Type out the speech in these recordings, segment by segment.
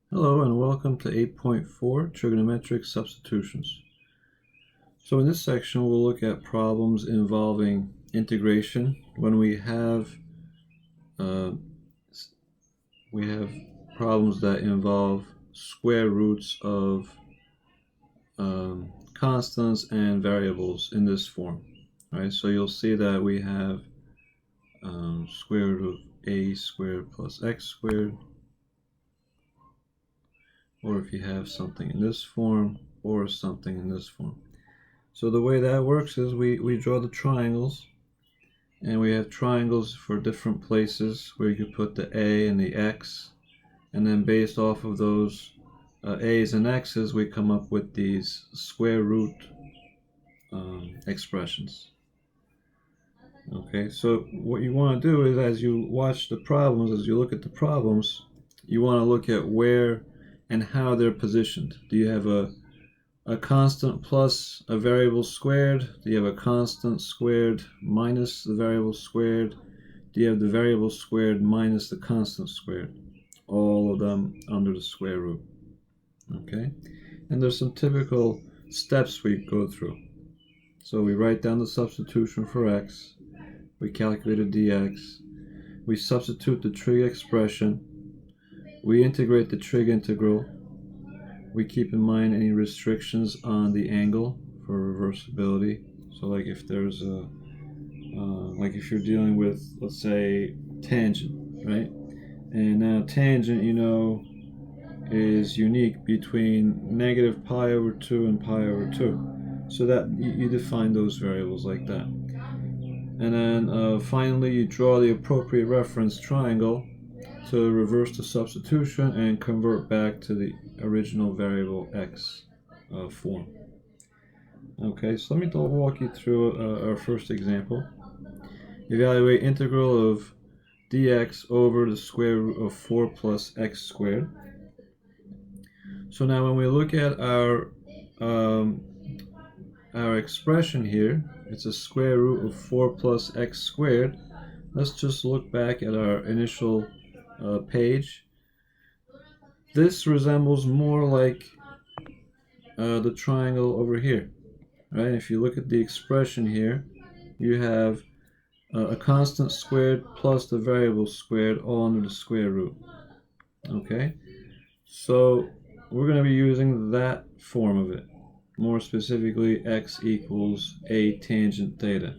Hello and welcome to 8.4 Trigonometric Substitutions. So in this section we'll look at problems involving integration when we have problems that involve square roots of constants and variables in this form. Right? So you'll see that we have square root of a squared plus x squared, or if you have something in this form or something in this form. So the way that works is we draw the triangles, and we have triangles for different places where you could put the a and the x, and then based off of those a's and x's we come up with these square root expressions. Okay, so what you want to do is, as you watch the problems, as you look at the problems, you want to look at where and how they're positioned. Do you have a constant plus a variable squared? Do you have a constant squared minus the variable squared? Do you have the variable squared minus the constant squared? All of them under the square root. Okay, and there's some typical steps we go through. So we write down the substitution for x, we calculate a dx, we substitute the trig expression, we integrate the trig integral, we keep in mind any restrictions on the angle for reversibility. So like if there's a like if you're dealing with, let's say, tangent, right? And now tangent, you know, is unique between negative pi over 2 and pi over 2. So that you define those variables like that. And then finally you draw the appropriate reference triangle to reverse the substitution and convert back to the original variable x form. Okay, so let me walk you through our first example. Evaluate integral of dx over the square root of 4 plus x squared. So now when we look at our expression here, it's a square root of 4 plus x squared. Let's just look back at our initial page. This resembles more like the triangle over here, right? If you look at the expression here, you have a constant squared plus the variable squared all under the square root. Okay, so we're going to be using that form of it. More specifically, x equals a tangent theta.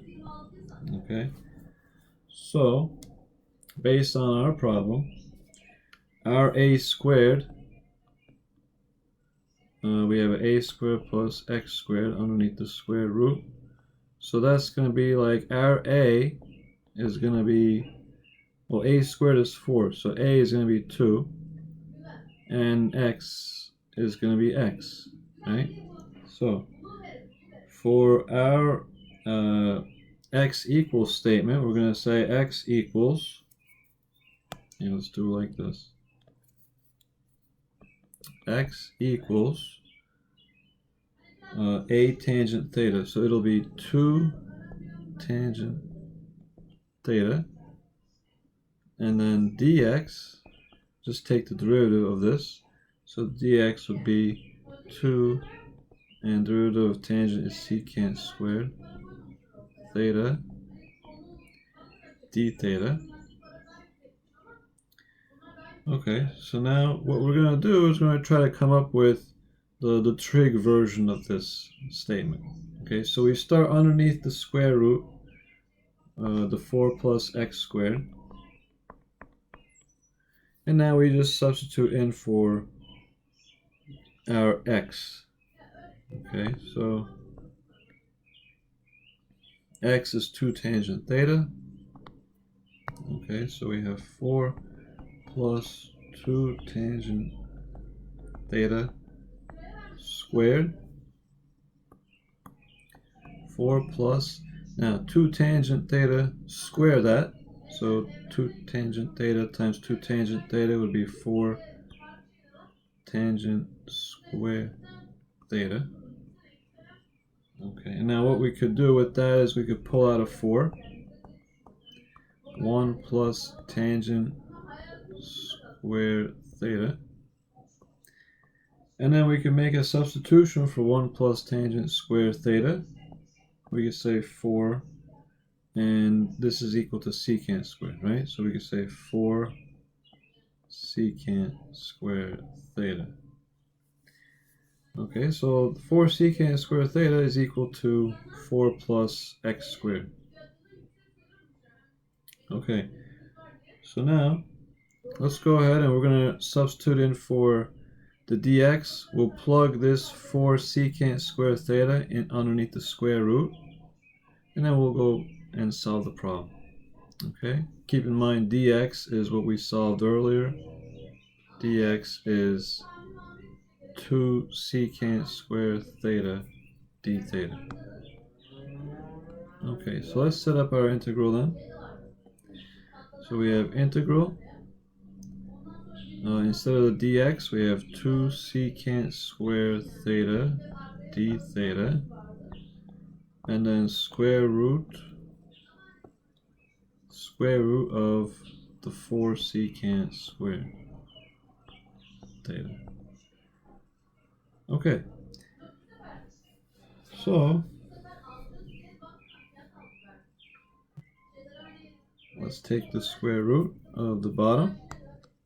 Okay, so based on our problem, our a squared, we have a squared plus x squared underneath the square root. So that's going to be like our a is going to be, well, a squared is 4, so a is going to be 2, and x is going to be x, right? So for our x equals statement, we're going to say x equals, let's do it like this, x equals a tangent theta. So it'll be 2 tangent theta, and then dx, just take the derivative of this, so dx would be 2, and derivative of tangent is secant squared theta d theta. Okay, so now what we're going to do is we're going to try to come up with the trig version of this statement. Okay, so we start underneath the square root, the 4 plus x squared, and now we just substitute in for our x. Okay, so x is 2 tangent theta. Okay, so we have 4 plus 2 tangent theta squared. 4 plus, now 2 tangent theta, square that. So 2 tangent theta times 2 tangent theta would be 4 tangent square theta. Okay, and now what we could do with that is we could pull out a 4. 1 plus tangent square theta And then we can make a substitution for 1 plus tangent square theta. We can say 4, and this is equal to secant squared, right? So we can say 4 secant squared theta. Okay, so 4 secant squared theta is equal to 4 plus x squared. Okay, so now let's go ahead and we're going to substitute in for the dx. We'll plug this 4 secant squared theta in underneath the square root, and then we'll go and solve the problem. Okay, keep in mind dx is what we solved earlier. Dx is 2 secant squared theta d theta. Okay, so let's set up our integral then. So we have integral. Instead of the dx, we have 2 secant squared theta d theta, and then square root of the 4 secant squared theta. Okay, so let's take the square root of the bottom,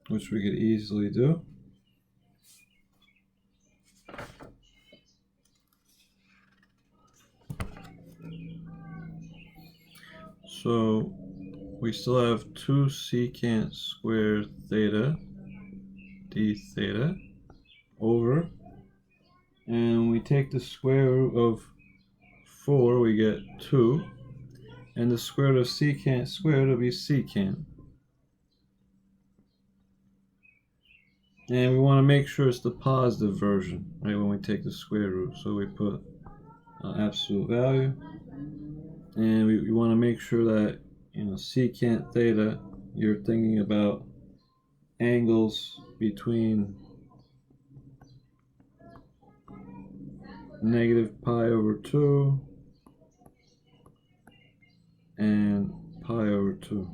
which we could easily do. So we still have 2 secant squared theta d theta over, and we take the square root of 4, we get 2, and the square root of secant squared will be secant. And we want to make sure it's the positive version, right, when we take the square root. So we put absolute value, and we want to make sure that, you know, secant theta, you're thinking about angles between negative pi over 2 and pi over 2.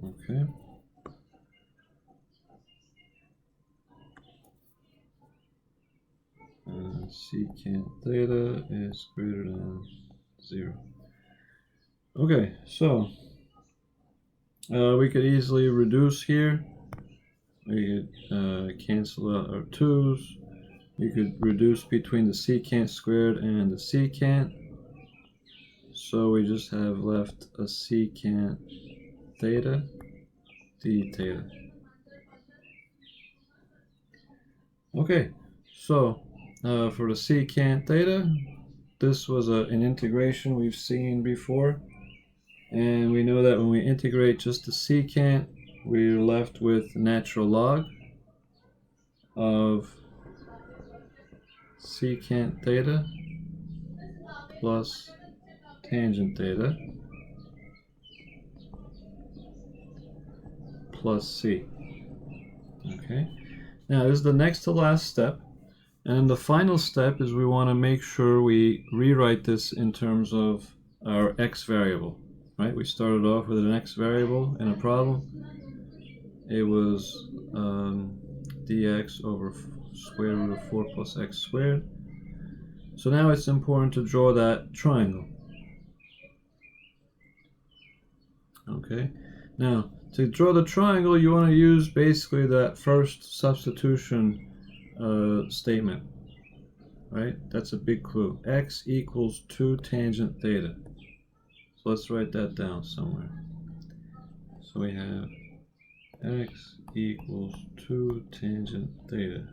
Okay. And secant theta is greater than 0. Okay, so we could easily reduce here. We could cancel out our 2's. You could reduce between the secant squared and the secant. So we just have left a secant theta d theta. Okay, so for the secant theta, this was an integration we've seen before. And we know that when we integrate just the secant, we're left with natural log of secant theta plus tangent theta plus c. Okay, now this is the next to last step, and the final step is we want to make sure we rewrite this in terms of our x variable. Right, we started off with an x variable in a problem. It was dx over square root of 4 plus x squared. So now it's important to draw that triangle. Okay, now to draw the triangle, you want to use basically that first substitution statement. Right, that's a big clue. X equals 2 tangent theta. So let's write that down somewhere. So we have x equals 2 tangent theta.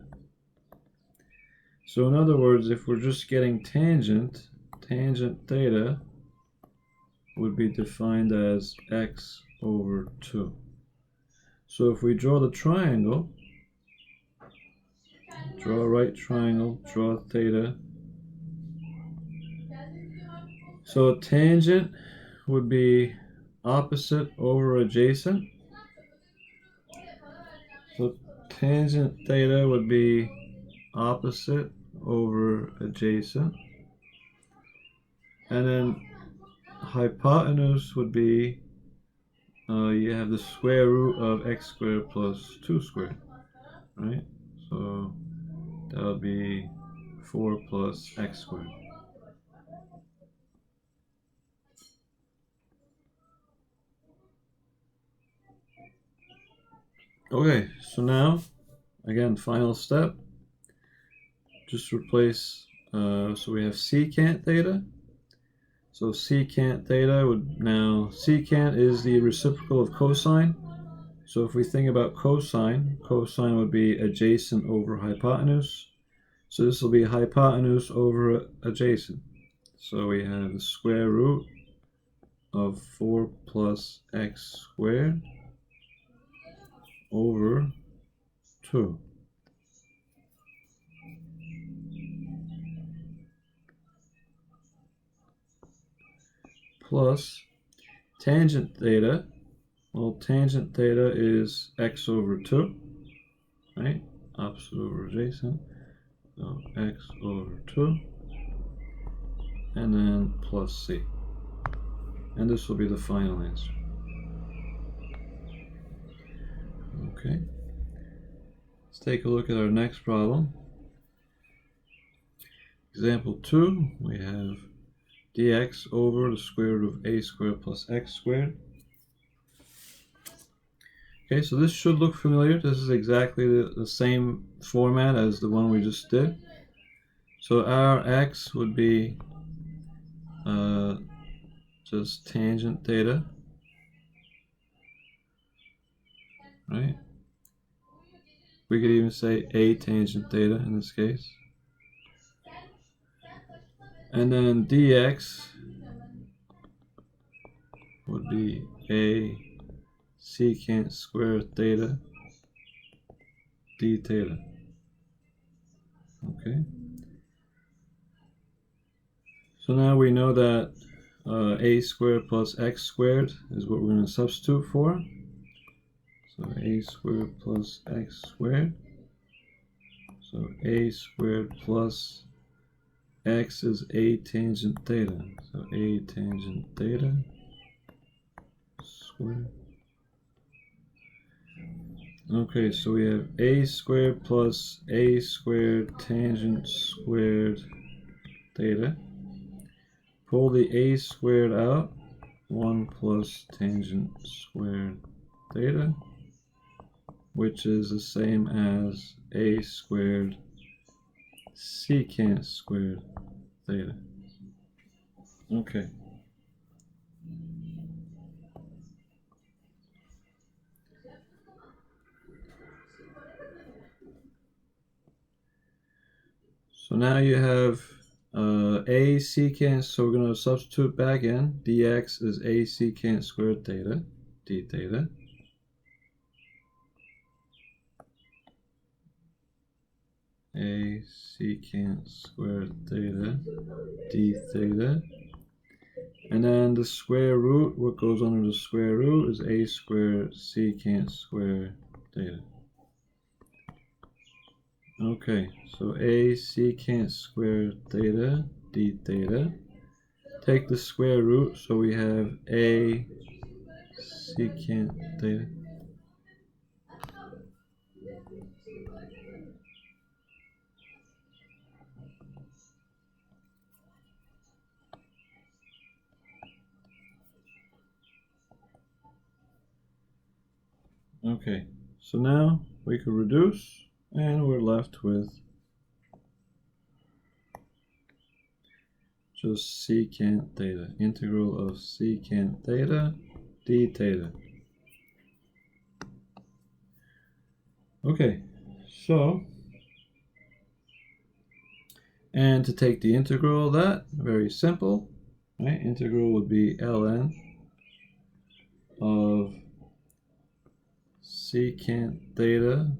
So in other words, if we're just getting tangent theta would be defined as x over 2. So if we draw the triangle, draw a right triangle, draw theta. So tangent would be opposite over adjacent. So tangent theta would be opposite over adjacent. And then hypotenuse would be, you have the square root of x squared plus 2 squared. right? So that would be 4 plus x squared. Okay, so now, again, final step. Just replace, so we have secant theta. So secant theta would now, secant is the reciprocal of cosine. So if we think about cosine, cosine would be adjacent over hypotenuse. So this will be hypotenuse over adjacent. So we have the square root of 4 plus x squared over 2. Plus tangent theta. Well, tangent theta is x over 2, right? Opposite over adjacent. So x over 2. And then plus c. And this will be the final answer. Okay. Let's take a look at our next problem. Example 2, we have dx over the square root of a squared plus x squared. Okay, so this should look familiar. This is exactly the same format as the one we just did. So our x would be just tangent theta, right? We could even say a tangent theta in this case. And then dx would be a secant squared theta d theta. Okay. So now we know that a squared plus x squared is what we're going to substitute for. So a squared plus x squared. So a squared plus x is a tangent theta. So a tangent theta squared. Okay, so we have a squared plus a squared tangent squared theta. Pull the a squared out. 1 plus tangent squared theta, which is the same as a squared secant squared theta. Okay. So now you have a secant, so we're going to substitute back in. Dx is a secant squared theta, d theta. A secant squared theta, d theta. And then the square root, what goes under the square root is a squared secant squared theta. Okay, so a secant squared theta d theta. Take the square root, so we have a secant theta. Okay, so now we can reduce, and we're left with just secant theta, integral of secant theta d theta. Okay, so, and to take the integral of that, very simple, right? Integral would be ln of secant theta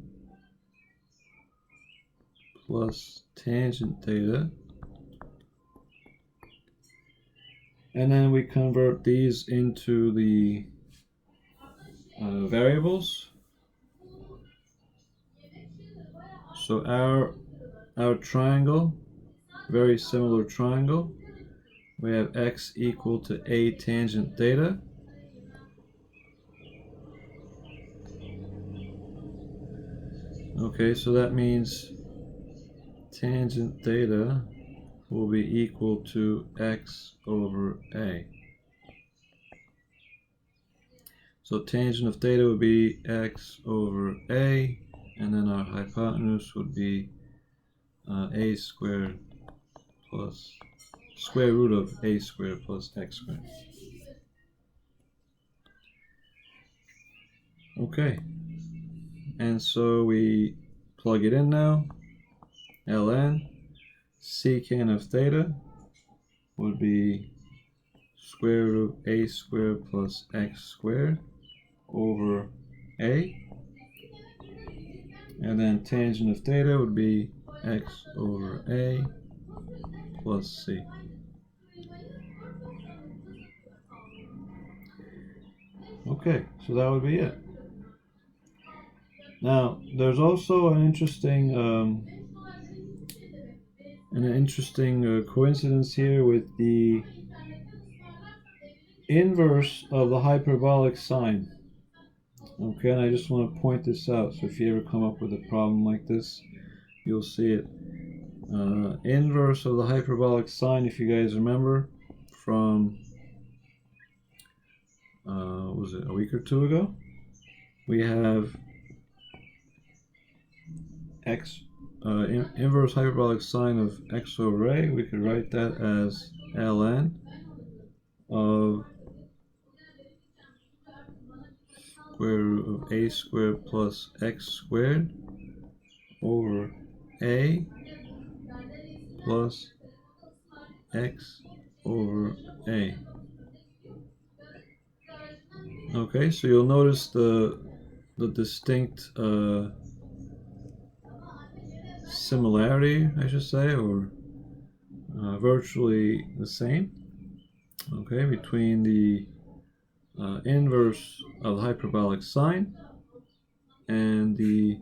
plus tangent theta. And then we convert these into the variables. So our triangle, very similar triangle, we have x equal to a tangent theta. Okay, so that means tangent theta will be equal to x over a. So tangent of theta would be x over a, and then our hypotenuse would be a squared plus square root of a squared plus x squared. Okay, and so we plug it in now. Ln secant of theta would be square root of a squared plus x squared over a, and then tangent of theta would be x over a plus c. Okay, so that would be it. Now, there's also an interesting coincidence here with the inverse of the hyperbolic sine. Okay, and I just want to point this out. So if you ever come up with a problem like this, you'll see it. Inverse of the hyperbolic sine, if you guys remember from was it a week or two ago? We have x inverse hyperbolic sine of x over a. We could write that as ln of square root of a squared plus x squared over a plus x over a. Okay, so you'll notice the distinct similarity, I should say, or virtually the same, okay, between the inverse of the hyperbolic sine and the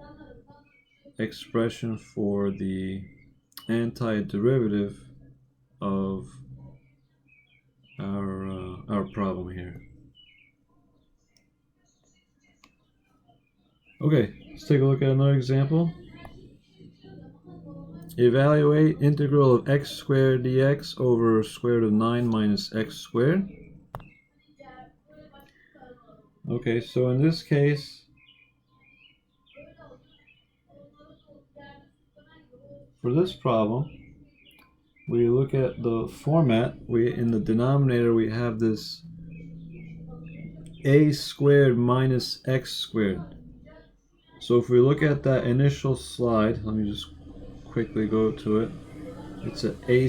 expression for the antiderivative of our problem here. Okay, let's take a look at another example. Evaluate integral of x squared dx over square root of 9 minus x squared. Okay, so in this case, for this problem, we look at the format. In the denominator we have this a squared minus x squared. So if we look at that initial slide, let me just quickly go to it. It's a a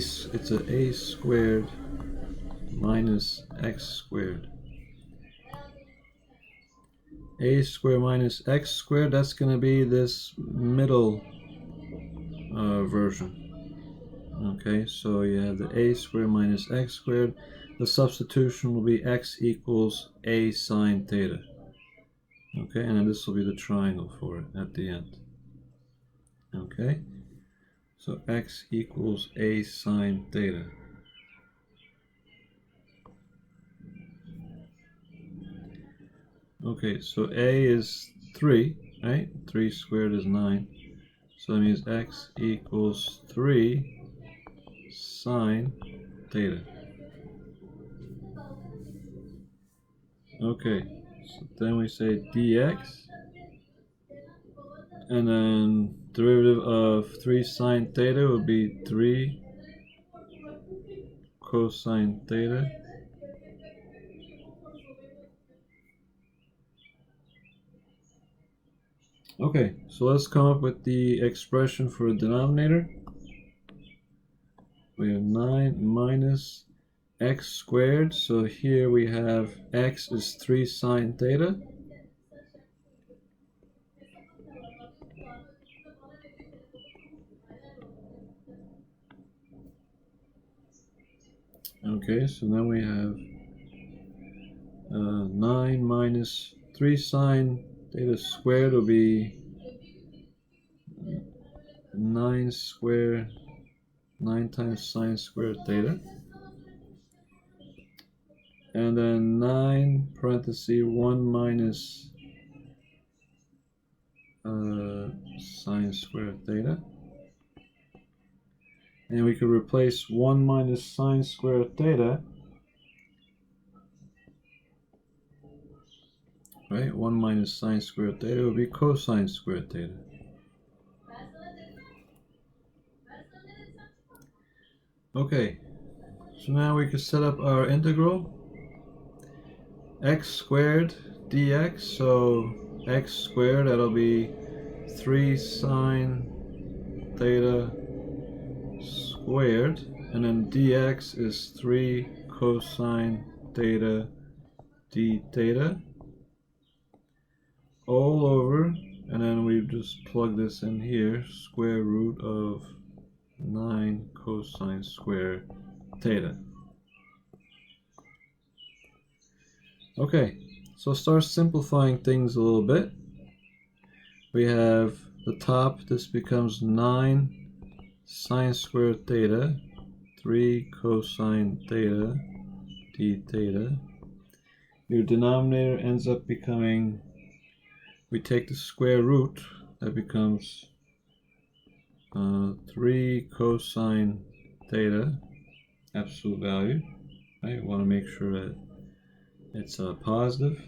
squared minus x squared. A squared minus x squared, that's going to be this middle version. Okay, so you have the a squared minus x squared. The substitution will be x equals a sine theta. Okay, and then this will be the triangle for it at the end. Okay, so x equals a sine theta. Okay, so a is 3, right? 3 squared is 9. So that means x equals 3 sine theta. Okay, so then we say dx, and then derivative of 3 sine theta would be 3 cosine theta. Okay, so let's come up with the expression for a denominator. We have 9 minus x squared, so here we have x is 3 sine theta. Okay, so then we have 9 minus 3 sine theta squared will be 9 squared, 9 times sine squared theta. And then 9 parenthesis 1 minus cosine squared theta. And we could replace 1 minus sine squared theta, right? 1 minus sine squared theta would be cosine squared theta. Okay, so now we can set up our integral. X squared dx, so x squared, that'll be 3 sine theta squared, and then dx is 3 cosine theta d theta, all over, and then we just plug this in here, square root of 9 cosine squared theta. Okay, so start simplifying things a little bit. We have the top, this becomes 9 sine squared theta, 3 cosine theta d theta. Your denominator ends up becoming, we take the square root, that becomes 3 cosine theta, absolute value. Right? You want to make sure that it's positive.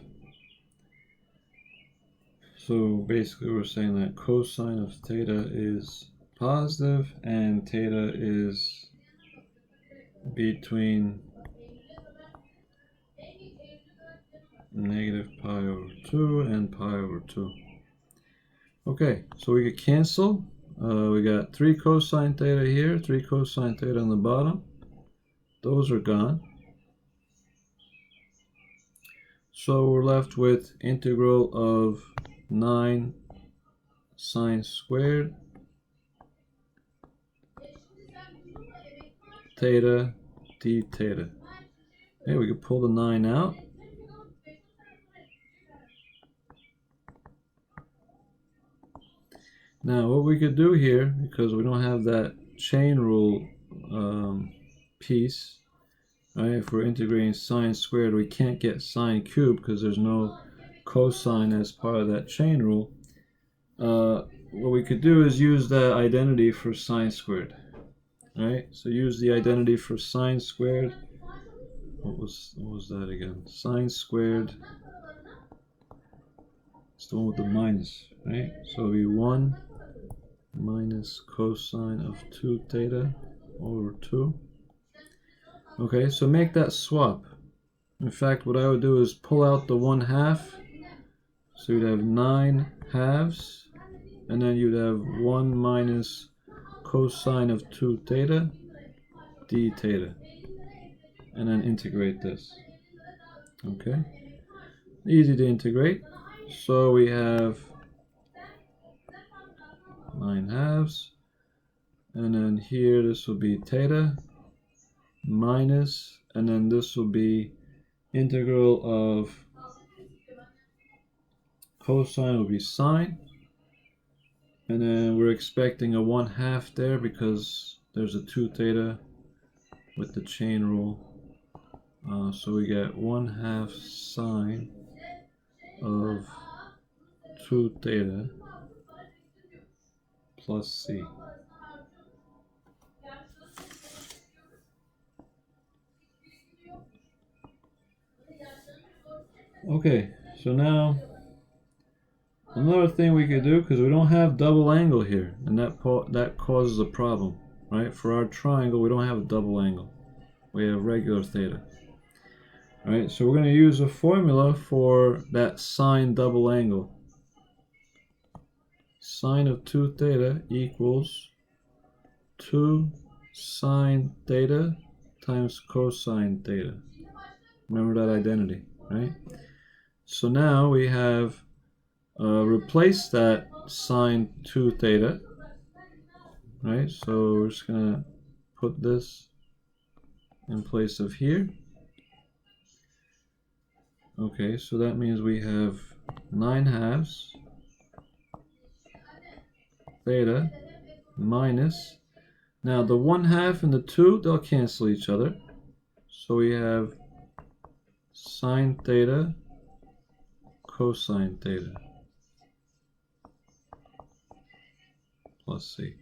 So basically we're saying that cosine of theta is positive and theta is between negative pi over 2 and pi over 2. Okay, so we could cancel. We got 3 cosine theta here, 3 cosine theta on the bottom. Those are gone. So we're left with integral of 9 sine squared theta d theta. Okay, we can pull the 9 out. Now what we could do here, because we don't have that chain rule piece, right? If we're integrating sine squared, we can't get sine cubed because there's no cosine as part of that chain rule. What we could do is use that identity for sine squared. Right? So use the identity for sine squared. What was that again? Sine squared. It's the one with the minus, right? So it'll be 1 minus cosine of 2 theta over 2. Okay, so make that swap. In fact, what I would do is pull out the 1/2. So you'd have 9 halves, and then you'd have 1 minus cosine of 2 theta d theta, and then integrate this. Okay, easy to integrate. So we have 9 halves, and then here this will be theta minus, and then this will be integral of cosine will be sine, and then we're expecting a 1/2 there because there's a 2 theta with the chain rule. So we get 1/2 sine of 2 theta plus c. Okay, so now another thing we could do, because we don't have double angle here, and that causes a problem, right? For our triangle, we don't have a double angle. We have regular theta. Alright, so we're going to use a formula for that sine double angle. Sine of 2 theta equals 2 sine theta times cosine theta. Remember that identity, right? So now we have replaced that sine 2 theta, right? So we're just going to put this in place of here. Okay, so that means we have 9 halves theta minus, now the 1/2 and the 2, they'll cancel each other. So we have sine theta cosine theta. plus c.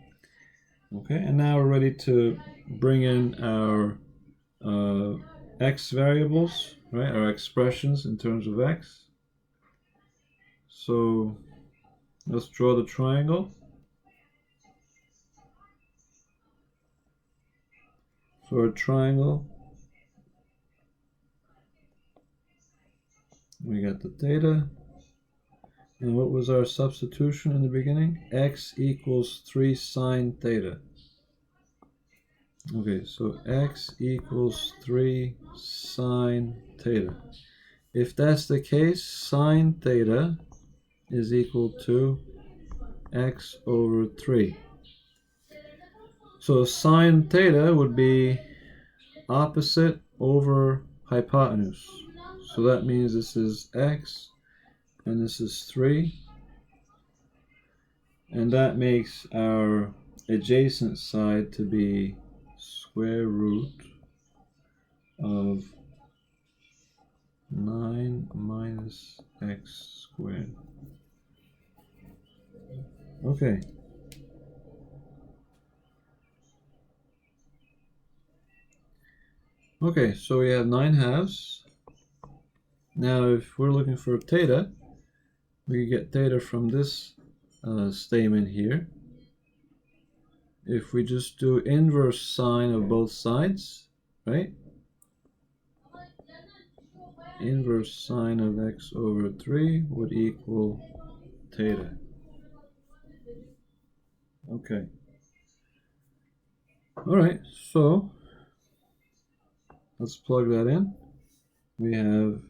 Okay, and now we're ready to bring in our x variables, right? Our expressions in terms of x. So let's draw the triangle. For a triangle, we got the theta. And what was our substitution in the beginning? X equals 3 sine theta. Okay, so x equals 3 sine theta. If that's the case, sine theta is equal to x over 3. So sine theta would be opposite over hypotenuse. So that means this is x and this is 3. And that makes our adjacent side to be square root of 9 minus x squared. Okay. Okay, so we have 9 halves. Now if we're looking for theta, we get theta from this statement here. If we just do inverse sine of both sides, right? Inverse sine of x over 3 would equal theta. Okay. Alright, so let's plug that in. We have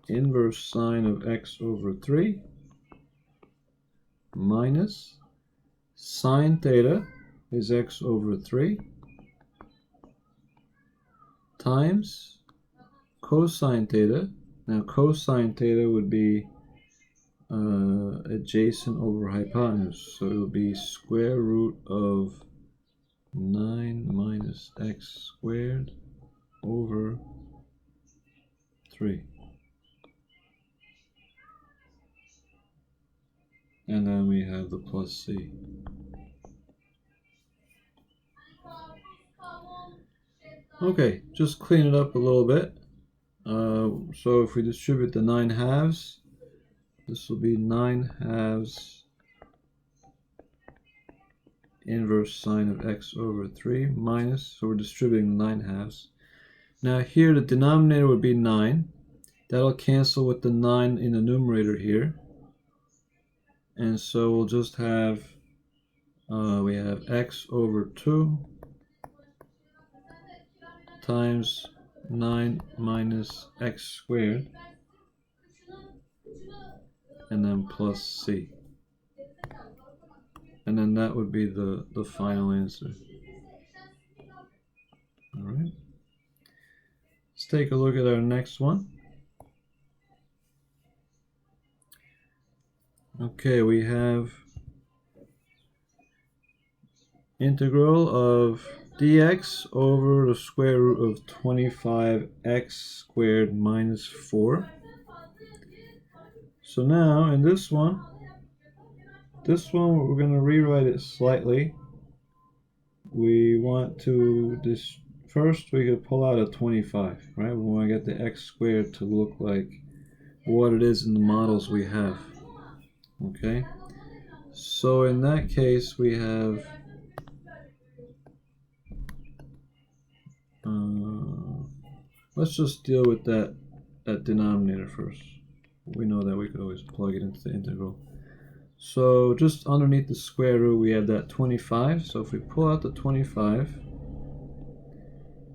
inverse sine of x over 3 minus sine theta is x over 3 times cosine theta. Now cosine theta would be adjacent over hypotenuse, so it will be square root of 9 minus x squared over 3. And then we have the plus c. Okay, just clean it up a little bit. So if we distribute the 9 halves, this will be 9 halves inverse sine of x over 3 minus, so we're distributing 9 halves. Now here the denominator would be 9. That'll cancel with the 9 in the numerator here. And so we'll just have, we have x over 2 times 9 minus x squared, and then plus c. And then that would be the final answer. Alright. Let's take a look at our next one. Okay, we have integral of dx over the square root of 25x squared minus 4. So now in this one we're going to rewrite it slightly. We want to, first we could pull out a 25, right? We want to get the x squared to look like what it is in the models we have. Okay, so in that case we have let's just deal with that denominator first. We know that we could always plug it into the integral. So just underneath the square root we have that 25. So if we pull out the 25,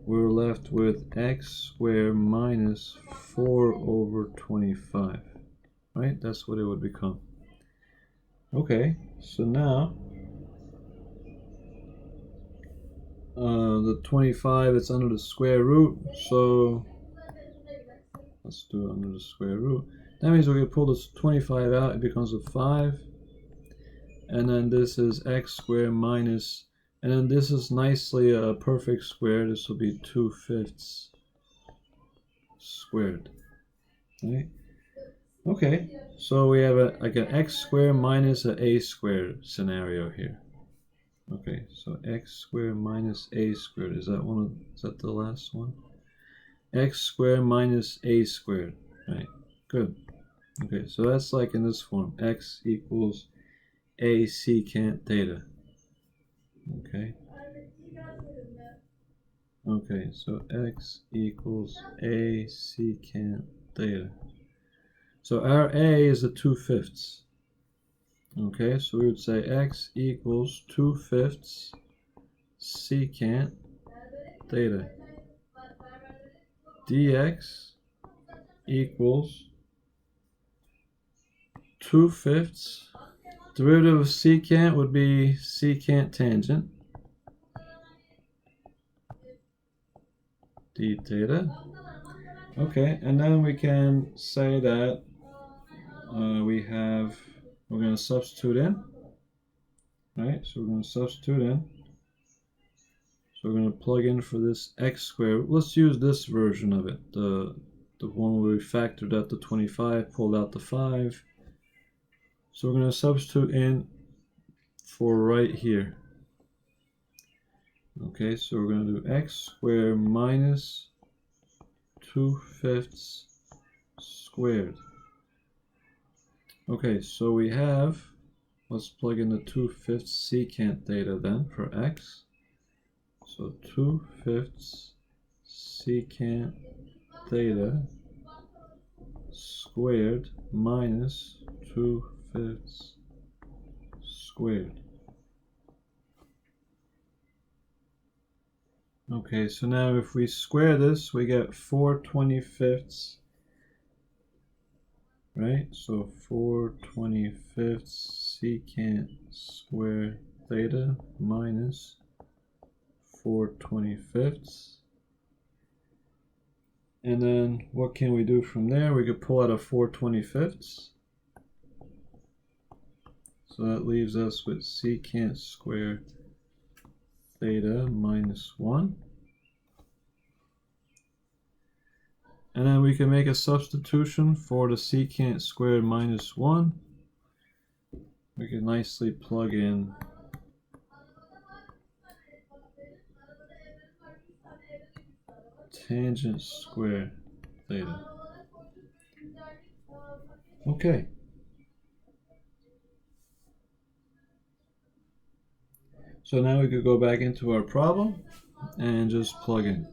we're left with x squared minus 4 over 25. Right? That's what it would become. Okay, so now the 25, it's under the square root, so let's do it under the square root. That means we can pull this 25 out, it becomes a 5, and then this is x squared minus, and then this is nicely a perfect square. This will be 2/5 squared, right? Okay, so we have like an x squared minus an a squared scenario here. Okay, so x squared minus a squared, is that the last one? X squared minus a squared, right? Good. Okay, so that's like in this form, x equals a secant theta. Okay. Okay, so x equals a secant theta. So our a is the 2/5. Okay, so we would say x equals 2/5 secant theta. Dx equals 2/5. Derivative of secant would be secant tangent d theta. Okay, and then we can say that we're going to substitute in, right? So we're going to substitute in. So we're going to plug in for this x squared. Let's use this version of it, the one where we factored out the 25, pulled out the 5. So we're going to substitute in for right here. Okay, so we're going to do x squared minus 2/5 squared. Okay, so we have, let's plug in the 2/5 secant theta then for x. So 2/5 secant theta squared minus 2/5 squared. Okay, so now if we square this, we get 4/25, right? So 4/25 secant square theta minus 4/25. And then what can we do from there? We could pull out a 4/25. So that leaves us with secant square theta minus 1. And then we can make a substitution for the secant squared minus 1. We can nicely plug in tangent square theta. Okay. So now we could go back into our problem and just plug in.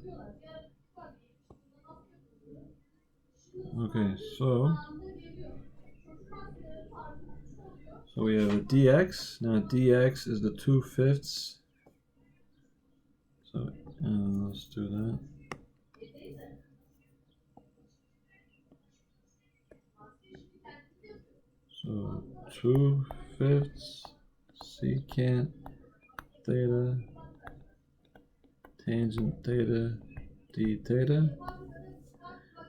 Okay, so we have a dx. Now dx is the 2/5. So let's do that. So 2/5 secant theta tangent theta d theta.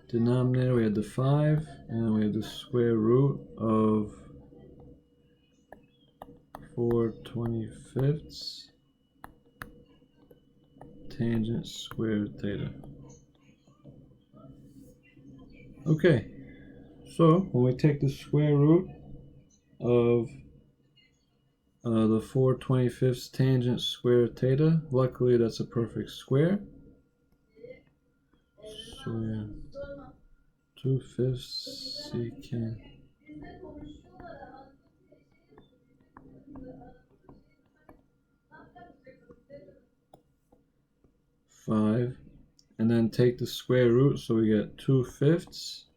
Denominator we had the 5, and we have the square root of 4/25 tangent squared theta. Okay, so when we take the square root of the 4/25 tangent squared theta, luckily that's a perfect square. So yeah, 2/5 secant. Five, and then take the square root, so we get 2/5.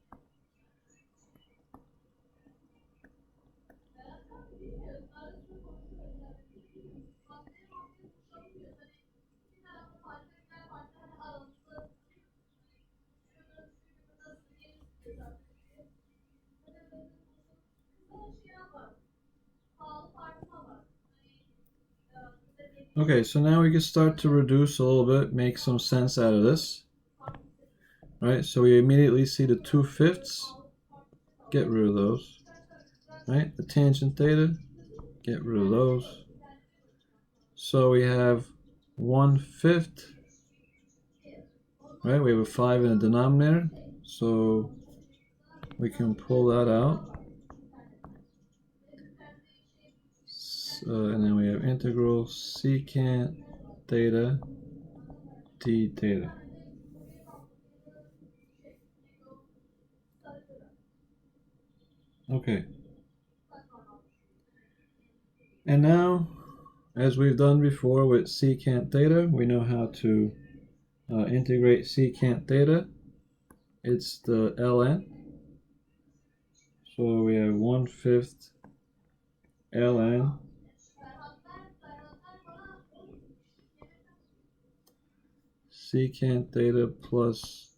Okay, so now we can start to reduce a little bit, make some sense out of this. Right, so we immediately see the 2/5. Get rid of those. Right, the tangent theta, get rid of those. So we have 1/5. Right, we have a 5 in the denominator. So we can pull that out. And then we have integral secant theta d theta. Okay. And now, as we've done before with secant theta, we know how to integrate secant theta. It's the ln. So we have 1/5 ln secant theta plus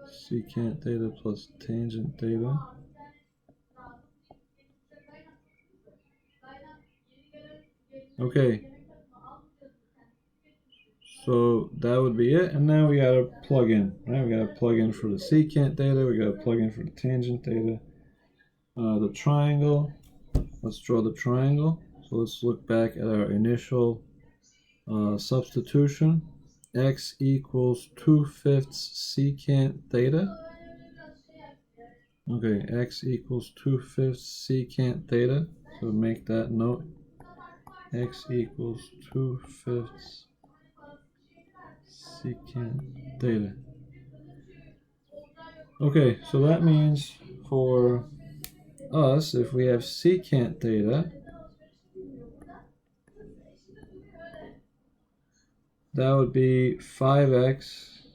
secant theta plus tangent theta. Okay, so that would be it, and now we gotta plug in, right? We gotta plug in for the secant theta, we gotta plug in for the tangent theta. The triangle, let's draw the triangle. So let's look back at our initial substitution. X equals 2/5 secant theta. Okay, x equals 2/5 secant theta. So make that note. X equals 2/5 secant theta. Okay, so that means for us, if we have secant theta, that would be 5x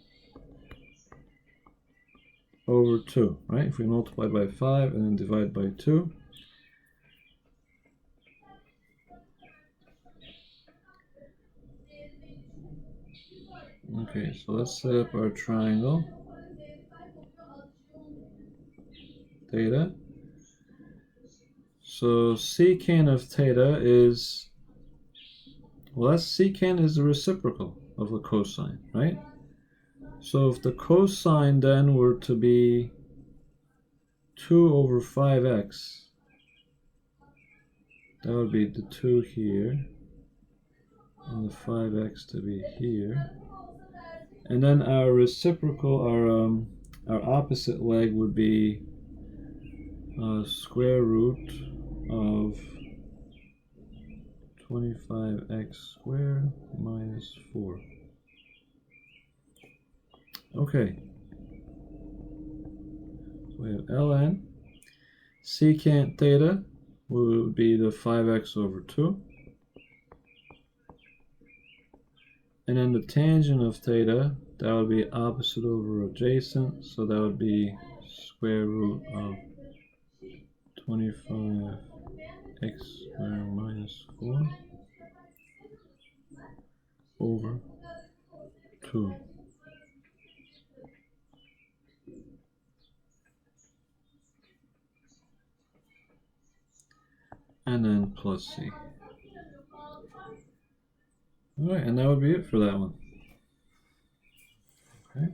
over 2, right? If we multiply by 5 and then divide by 2. Okay, so let's set up our triangle. Theta. So secant of theta is, well, that's secant is the reciprocal of the cosine, right? So if the cosine then were to be 2 over 5x, that would be the 2 here, and the 5x to be here. And then our reciprocal, our opposite leg would be square root of 25x squared minus 4. Okay. So we have ln. Secant theta would be the 5x over 2. And then the tangent of theta, that would be opposite over adjacent, so that would be square root of 25x squared minus 4 over 2. And then plus c. Alright, and that would be it for that one. Okay.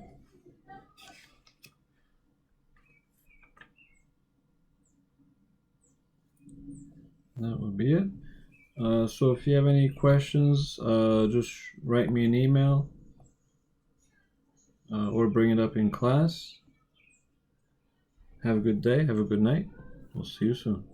That would be it. So if you have any questions, just write me an email or bring it up in class. Have a good day. Have a good night. We'll see you soon.